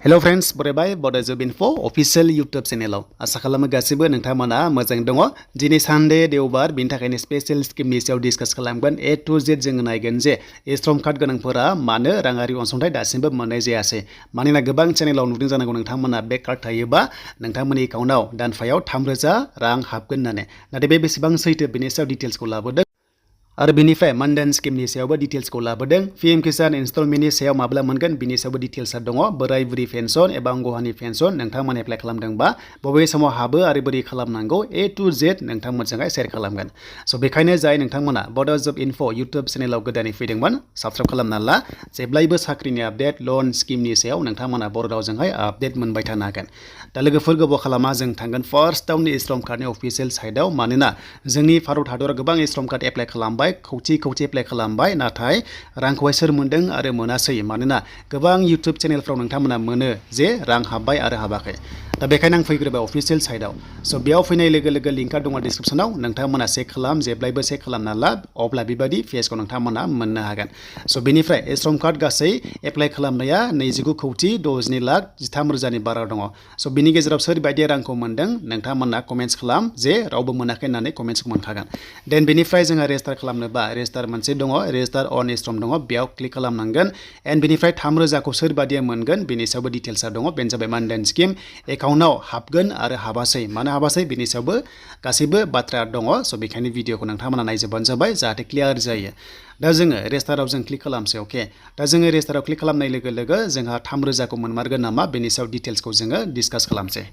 Hello friends बरायबाय बड'जब enough' अफिशियेल YouTube चेनेलाव आसा खालामो गासिबो नोंथांमोना मोजां दङ। दिनै सानडे देवबार बिनि थाखायनो स्पेशल स्किमनि सायाव डिसकास खालामगोन। ए टु जेड जोङो नायगोन जे श्रम कार्ड गोनांफोरा मानो राङारि अनसुंथाइ दासिमबो मोननाय जायासै। मानोना गोबां चेनेलाव नुदों जानांगौ नोंथांमोना बे कार्ड थायोबा नोंथांमोननि एकाउन्टआव दानफायाव 3,000 रां हाबगोन होननानै। नाथाय बे बेसेबां सैथो बेनि सायाव डिटेल्सखौ लाबोदों। आरो बेनिफ्राय मानधन स्किमनि सायावबो डिटेल्सखौ लाबोदों। पीएम किसान इनस्टलमेन्टनि सायाव माब्ला मोनगोन बिनि सायावबो डिटेल्सआ दङ। बोराय बुरि पेन्सन एबा अंगहानि पेन्सन नोंथांमोन एप्लाइ खालामदोंबा बबे समाव हाबो आरो बोरै खालामनांगौ ए टु जेड नोंथांमोनजोंहाय शेयार खालामगोन। स' बेखायनो जाय नोंथांमोना बड'जब इनफ' इउटुब चेनेलाव गोदानै फैदोंमोन साबस्क्राइब खालामना ला। जेब्लायबो साख्रिनि आपडेट लन स्किमनि सायाव नोंथांमोना बर' रावजोंहाय आपडेट मोनबाय थानो हागोन। दा लोगोफोर गोबाव खालामा जों थांगोन फार्स्टआवनो श्रम कार्डनि अफिसियेल साइटआव। मानोना जोंनि भारत हादराव गोबां श्रम कार्ड एप्लाइ खालामबाय खौथि एप्लाइ खालामबाय नाथाय रांखौहाय सोर मोनदों आरो मोनासै। मानोना गोबां इउटुब चेनेलफ्राव नोंथांमोना मोनो जे रां हाबबाय आरो हाबाखै। दा बेखायनो आं फैग्रोबाय अफिसियेल साइटआव। स' बेयाव फैनाय लोगो लोगो लिंकआ दङ डिसक्रिपसनाव। नोंथांमोना चेक खालाम, जेब्लायबो चेक खालामना ला, अब्ला बेबायदि पेजखौ नोंथांमोना मोननो हागोन। स' बेनिफ्राय श्रम कार्ड गासै एप्लाइ खालामनाया 29,63,13,000नि बारा दङ। स' बिनि गेजेराव सोरबायदि रांखौ मोनदों नोंथांमोना कमेन्ट्स खालाम जे रावबो मोनाखै होननानै कमेन्ट्सखौ मोनखागोन। देन बेनिफ्राय जोंहा रेजिस्टार खालामनोबा रेजिस्टार मोनसे दङ, रेजिस्टार अन श्रम दङ, बेयाव क्लिक खालामनांगोन। एन्ड बेनिफ्राय 3,000खौ सोरबादिया मोनगोन बेनि सायावबो डिटेल्सआ दङ। बेनो जाबाय मानधन स्किम एकाउन्टआव हाबगोन आरो हाबासै मानो हाबासै बेनि सायावबो गासैबो बाथ्रा दङ। स' बेखायनो भिडिअखौ नोंथांमोना नायजोबबानो जाबाय जाहाथे क्लियार जायो। दा जोङो रेजिस्टाराव जों क्लिक खालामसै। अके, दा जोङो रेजिस्टाराव क्लिक खालामनाय लोगो लोगो जोंहा 3,000खौ मोनमारगोन नामा बेनि सायाव डिटेल्सखौ जोङो डिसकास खालामसै।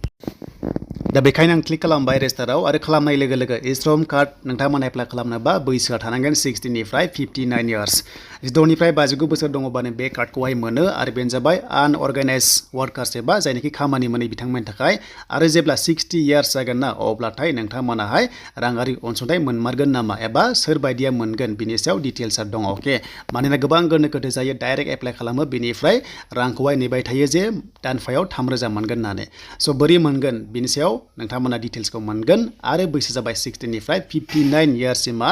दा बेखायनो आं क्लिक खालामबाय रेजिस्टाराव आरो खालामनाय लोगो लोगो श्रम कार्ड नोंथांमोना एप्लाइ खालामनोबा बैसोआ थानांगोन 60निफ्राय 59 इयार्स। 16निफ्राय 59 बोसोर दङबानो बे कार्डखौहाय मोनो। आरो बेनो जाबाय आनअर्गानाइज वार्कार्स एबा जायनाखि खामानि मोनै बिथांमोननि थाखाय। आरो जेब्ला 60 इयार्स जागोन ना अब्लाथाय नोंथांमोनाहाय राङारि अनसुंथाइ मोनमारगोन नामा एबा सोरबायदिया मोनगोन बिनि सायाव डिटेल्सआ दङ। अके, मानोना गोबां गोनो गोथो जायो डाइरेक्ट एप्लाइ खालामो बेनिफ्राय रांखौहाय नेबाय थायो जे दानफायाव 3,000 मोनगोन होननानै। स' बोरै मोनगोन बिनि सायाव नोंथांमोना डिटेल्सखौ मोनगोन। आरो बैसो जाबाय 60निफ्राय 59 इयार्ससिमा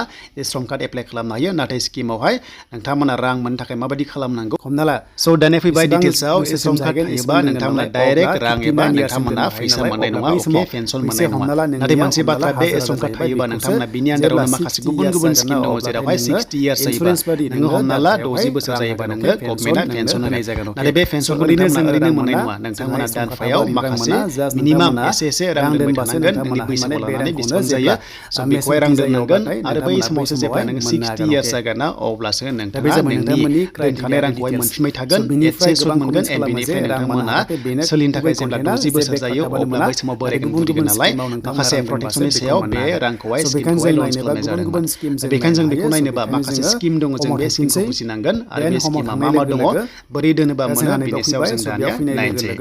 श्रम कार्ड एप्लाइ खालामनो हायो। नाथाय स्किमावहाय नोंथांमोना रां मोननो थाखाय माबायदि खालामनांगौ हमना ला। स' दानिया फैबाय डिटेल्सआव श्रम कार्ड थायोबा नोंथांमोना डाइरेक्ट रां एबा नोंथांमोना फैसा मोननाय नङा। अके, पेन्सन मोननाय नङा। नाथाय मोनसे बाथ्रा बे श्रम कार्ड थायोबा नोंथांमोना बिनि आन्दारावनो माखासे गुबुन गुबुन स्किम दङ जेरावहाय 60 इयार्स जायोबा नोङो हमना ला 60 बोसोर जायोबा नोङो गभर्नमेन्टआ पेन्सन होनाय जागोन। नाथाय बे पेन्सनखौ नोंथांमोना ओरैनो मोननाय नङा। नोंथांमोना दानफायाव माखासे मिनिमाम एसे रां दोनबाय थानांगोन। नोंनि बैसोखौ लानानै बेसेबां जायो। स' बेखौहाय रां दोननांगोन। आरो बै समावसो जेब्ला नोङो 60 इयार्स जागोन ना अब्लासो नोंथाङा नोंनि दोनखानाय रांखौहाय मोनफिनबाय थागोन। एसे सुद मोनगोन। एन्ड बेनिफ्राय नोंथांमोना सोलिनो थाखाय जेब्ला 60 बोसोर जायो अब्ला बै समाव बोरायगोन बुरिगोन नालाय माखासे प्रटेक्सननि सायाव बे रांखौहाय स्किमखौहाय लन्च खालामनाय जादोंमोन। बेखायनो जों बेखौ नायनोबा माखासे स्किम दङ जों बे स्किमखौ बुजिनांगोन। आरो बे स्किमा मा मा दङ बोरै दोनोबा मोनो बेनि सायाव जों दानिया नायनोसै।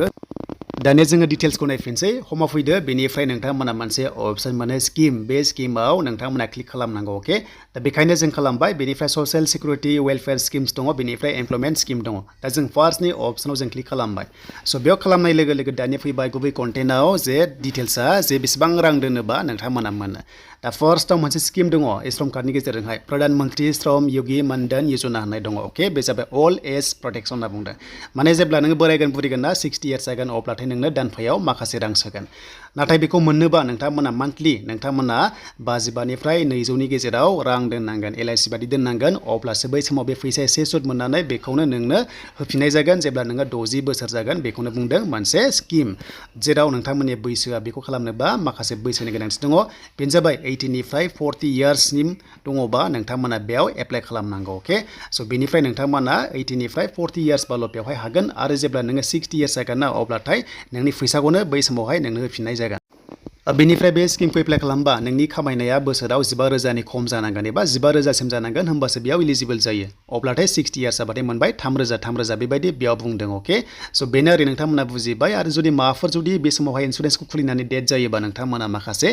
दानिया जोङो डिटेल्सखौ नायफिनसै। हमाव फैदो, बेनिफ्राय नोंथांमोना मोनसे अप्सन मोनो स्किम। बे स्किमाव नोंथांमोना क्लिक खालामनांगौ। अके, दा बेखायनो जों खालामबाय। बेनिफ्राय ससियेल सिकिउरिटि वेलफेयार स्किम्स दङ, बेनिफ्राय एमप्लयमेन्ट स्किम दङ। दा जों फार्स्टनि अप्सनाव जों क्लिक खालामबाय। स' बेयाव खालामनाय लोगो लोगो दानिया फैबाय गुबै कन्टेन्टआव जे डिटेल्सआ जे बेसेबां रां दोनोबा नोंथांमोना मोनो। दा फार्स्टआव मोनसे स्किम दङ श्रम कार्डनि गेजेरजोंहाय प्रधान मन्त्रि श्रम य'गि मानधन य'जना होननाय दङ। अके, बे जाबाय अल्ड एज प्रटेक्सन होनना बुंदों। माने जेब्ला नोङो बोरायगोन बुरिगोन ना 60 इयार्स जागोन अब्लाथाय नोंनो दानफायाव माखासे रां सोगोन। नाथाय बेखौ मोननोबा नोंथांमोना मान्थलि नोंथांमोना 55निफ्राय 200नि गेजेराव रां दोननांगोन। LIC बादि दोननांगोन। अब्लासो बै समाव बे फैसा एसे सुद मोननानै बेखौनो नोंनो होफिननाय जागोन जेब्ला नोङो 60 बोसोर जागोन। बेखौनो बुंदों मोनसे स्किम जेराव नोंथांमोननि बैसोआ बेखौ खालामनोबा माखासे बैसोनि गोनांथि दङ। बेनो जाबाय 80निफ्राय 40 इयार्ससिम दङबा नोंथांमोना बेयाव एप्लाइ खालामनांगौ। अके, स' बेनिफ्राय नोंथांमोना 80निफ्राय 40 इयार्सबाल' बेवहाय हागोन। आरो जेब्ला नोङो 60 इयार्स जागोन ना अब्लाथाय नोंनि फैसाखौनो बै समावहाय नोंनो होफिननाय जागोन। बेनिफ्राय बे स्किमखौ एप्लाइ खालामबा नोंनि खामायनाया बोसोराव 15,000नि खम जानांगोन एबा 15,000सिम जानांगोन होमबासो बेयाव इलिजिबोल जायो। अब्लाथाय 60 इयार्स जाबाथाय मोनबाय 3,000 बेबायदि बेयाव बुंदों। अके, स' बेनो ओरै नोंथांमोना बुजिबाय। आरो जुदि माबाफोर जुदि बे समावहाय इन्सुरेन्सखौ खुलिनानै डेथ जायोबा नोंथांमोना माखासे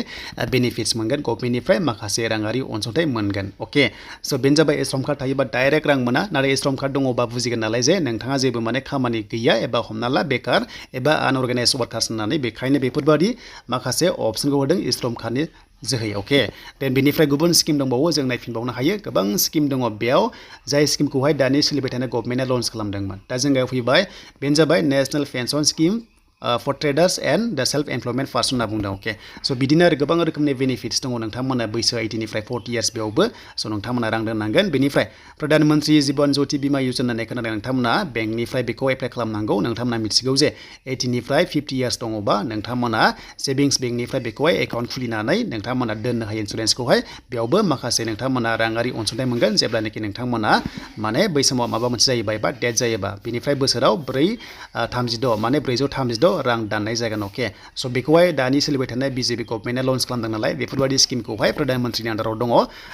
बेनिफिट्स मोनगोन गभर्नमेन्टनिफ्राय माखासे राङारि अनसुंथाइ मोनगोन। अके, स' बेनो जाबाय श्रम कार्ड थायोबा डाइरेक्ट रां मोना। नाथाय श्रम कार्ड दङबा बुजिगोन नालाय जे नोंथाङा जेबो माने खामानि गैया एबा हमना ला बेकार एबा आनअर्गानाइज वार्कार्स होननानै। बेखायनो बेफोरबायदि माखासे अपसनखौ होदों श्रम कार्डनि जोहै अके देन बेनिफ्राय गुबुन स्किम दंबावो जों नायफिनबावनो हायो गोबां स्किम दङ बेयाव जाय स्किमखौहाय दानि सोलिबाय थानाय गभर्नमेन्टआ लन्च खालामदोंमोन दा जों फैबाय बेनो जाबाय national pension scheme for traders and the self employment person होनना बुंदों अके स' बिदिनो आरो गोबां रोखोमनि बेनिफिट्स दङ नोंथांमोना बैसो 18निफ्राय 40 इयार्स बेयावबो स' नोंथांमोना रां दोननांगोन बेनिफ्राय प्रधान मन्त्रि जीवन ज्योति बीमा योजना होननाय खोनादों नोंथांमोना बेंकनिफ्राय बेखौ एप्लाइ खालामनांगौ नोंथांमोना मिथिगौ जे 18निफ्राय 50 इयार्स दङबा नोंथांमोना सेभिंस बेंकनिफ्राय बेखौहाय एकाउन्ट खुलिनानै नोंथांमोना दोननो हायो इन्सुरेन्सखौहाय बेयावबो माखासे नोंथांमोना राङारि अनसुंथाइ मोनगोन जेब्लानोखि नोंथांमोना माने बै समाव माबा मोनसे जायोबा एबा डेथ जायोबा बेनिफ्राय बोसोराव 436 माने 436 रां दाननाय जागोन अके स' बेखौहाय दानि सोलिबाय थानाय बिजेपि गभर्नमेन्टआ लन्च खालामदों नालाय बेफोरबायदि स्किमखौहाय प्रधान मन्त्रिनि आन्दाराव दङ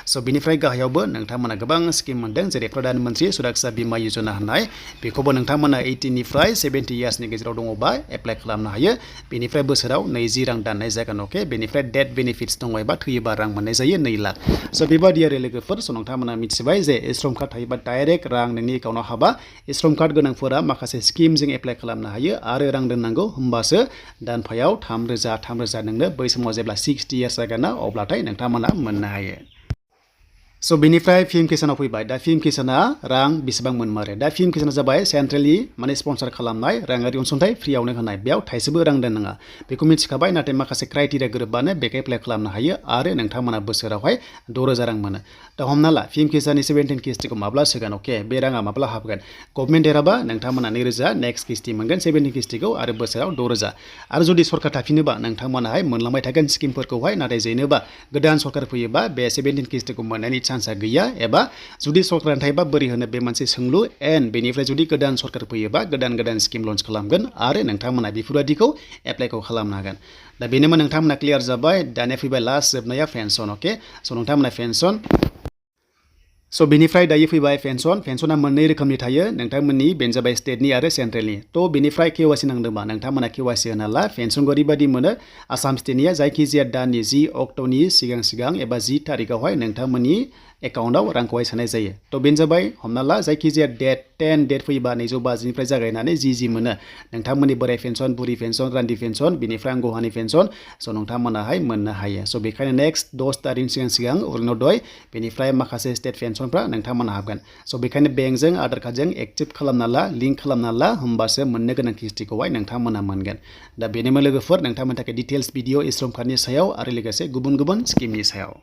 स' बिनिफ्राय गाहायावबो नोंथांमोना गोबां स्किम मोनदों जेरै प्रधान मन्त्रि सुरक्षा बीमा योजना होननाय बेखौबो नोंथांमोना 18निफ्राय 70 इयार्सनि गेजेराव दङबा एप्लाइ खालामनो हायो बेनिफ्राय बोसोराव 20 रां दाननाय जागोन अके बेनिफ्राय डेथ बेनिफिट्स दङ एबा थैयोबा रां मोननाय जायो 2 लाख स' बेबादि आरो लोगोफोर स' नोंथांमोना मिथिबाय जे श्रम कार्ड थायोबा डाइरेक्ट रां नोंनि एकाउन्टाव हाबा श्रम कार्ड गोनांफोरा माखासे स्किमजों एप्लाइ खालामनो हायो आरो रां दोननांगौ होमबासो दानफायाव 3,000 नोंनो बै समाव जेब्ला 60 इयार्स जागोन ना अब्लाथाय नोंथांमोना मोननो हायो स' बेनिफ्राय पिएम किसानाव फैबाय दा पिएम किसाना रां बेसेबां मोनमारो दा पिएम किसाना जाबाय सेन्ट्रेलि माने स्पन्सर खालामनाय राङारि अनसुंथाइ फ्रियावनो होनाय बेयाव थाइसेबो रां दोननाङा बेखौ मिथिखाबाय नाथाय माखासे क्राइटेरिया गोरोबबानो बेखौ एप्लाइ खालामनो हायो आरो नोंथांमोना बोसोरावहाय 6,000 रां मोनो दा हमना ला पिएम किसाननि 17 किस्तिखौ माब्ला सोगोन अके बे राङा माब्ला हाबगोन गभर्नमेन्ट देराबा नोंथांमोना 2,000 नेक्स्ट किस्ति मोनगोन 17 किस्तिखौ आरो बोसोराव 6,000 आरो जुदि सरकार थाफिनोबा नोंथांमोनाहाय मोनलांबाय थागोन स्किमफोरखौहाय नाथाय जेनोबा गोदान सरकार फैयोबा बे 17 किस्तिखौ मोननायनि चान्सआ गैया एबा जुदि सरकारा थायोबा बोरै होनो बे मोनसे सोंलु एन्ड बेनिफ्राय जुदि गोदान सरकार फैयोबा गोदान स्किम लन्च खालामगोन आरो नोंथांमोना बेफोरबायदिखौ एप्लाइखौ खालामनो हागोन दा बेनोमोन नोंथांमोना क्लियार जाबाय दानिया फैबाय लास्ट जोबनाया पेन्सन अके स' नोंथांमोना पेन्सन स' बेनिफ्राय दायो फैबाय पेन्सना मोननै रोखोमनि थायो नोंथांमोननि बेनो जाबाय स्टेटनि आरो सेन्ट्रेलनि थ' बेनिफ्राय केवाइसि नांदोंबा नोंथांमोना केवाइसि होनाला पेन्सनखौ ओरैबायदि मोनो आसाम स्टेटनिया जायखिजाया दाननि 10 अक्ट'नि सिगां एबा 10 थारिखआवहाय नोंथांमोननि एकाउन्टआव रांखौहाय सोनाय जायो थ' बेनो जाबाय हमना ला जायखिजाया डेट फैयोबा 250निफ्राय जागायनानै जि मोनो नोंथांमोननि बोराइ पेन्सन बुरि पेन्सन रान्दि पेन्सन बेनिफ्राय आंगोहानि पेन्सन स' नोंथांमोनाहाय मोननो हायो स' बेखायनो नेक्स्ट 10 तारिखनि सिगां अरुण'दय बेनिफ्राय माखासे स्टेट पेन्सनफ्रा नोंथांमोना हाबगोन स' बेखायनो बेंकजों आधार कार्डजों एक्टिभ खालामना ला लिंक खालामना ला होमबासो मोननो गोनां किस्तिखौहाय नोंथांमोना मोनगोन दा बेनोमोन लोगोफोर नोंथांमोननि थाखाय डिटेल्स भिडिअ श्रम कार्डनि सायाव आरो लोगोसे गुबुन स्किमनि सायाव